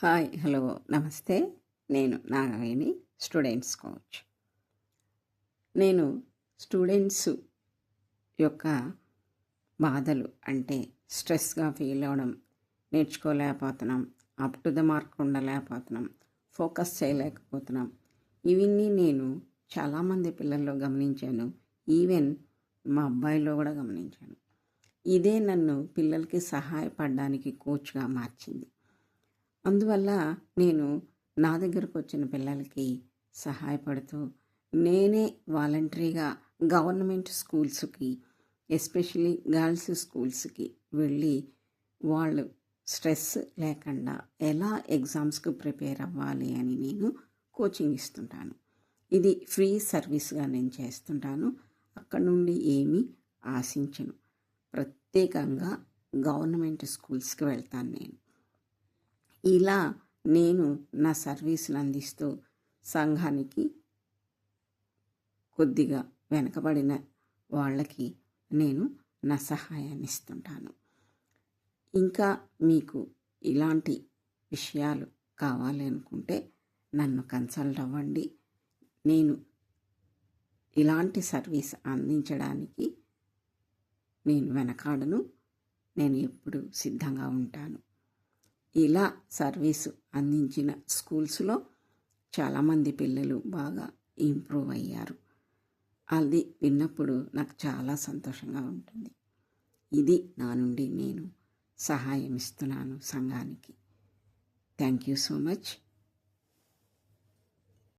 Hi hello నమస్తే. నేను Nagaveni, students coach. నేను స్టూడెంట్స్ యొక్క బాధలు అంటే స్ట్రెస్గా ఫీల్ అవ్వడం, నేర్చుకోలేకపోతున్నాం, అప్ టు ద మార్క్ ఉండలేకపోతున్నాం, ఫోకస్ చేయలేకపోతున్నాం, ఇవన్నీ నేను చాలామంది పిల్లల్లో గమనించాను. ఈవెన్ మా అబ్బాయిలో కూడా గమనించాను. ఇదే నన్ను పిల్లలకి సహాయపడడానికి కోచ్గా మార్చింది. అందువల్ల నేను నా దగ్గరకు వచ్చిన పిల్లలకి సహాయపడుతూ నేనే వాలంటరీగా గవర్నమెంట్ స్కూల్స్కి, ఎస్పెషలీ గర్ల్స్ స్కూల్స్కి వెళ్ళి వాళ్ళు స్ట్రెస్ లేకుండా ఎలా ఎగ్జామ్స్కి ప్రిపేర్ అవ్వాలి అని నేను కోచింగ్ ఇస్తుంటాను. ఇది ఫ్రీ సర్వీస్గా నేను చేస్తుంటాను. అక్కడ నుండి ఏమీ ఆశించను. ప్రత్యేకంగా గవర్నమెంట్ స్కూల్స్కి వెళ్తాను. ఇలా నేను నా సర్వీస్ని అందిస్తూ సంఘానికి, కొద్దిగా వెనకబడిన వాళ్ళకి నేను నా సహాయాన్ని ఇస్తుంటాను. ఇంకా మీకు ఇలాంటి విషయాలు కావాలి అనుకుంటే నన్ను కన్సల్ట్ అవ్వండి. నేను ఇలాంటి సర్వీస్ అందించడానికి నేను వెనకాడను. నేను ఎప్పుడు సిద్ధంగా ఉంటాను. ఇలా సర్వీసు అందించిన స్కూల్స్లో చాలామంది పిల్లలు బాగా ఇంప్రూవ్ అయ్యారు. అది విన్నప్పుడు నాకు చాలా సంతోషంగా ఉంటుంది. ఇది నా నుండి నేను సహాయం ఇస్తున్నాను సంఘానికి. Thank you so much.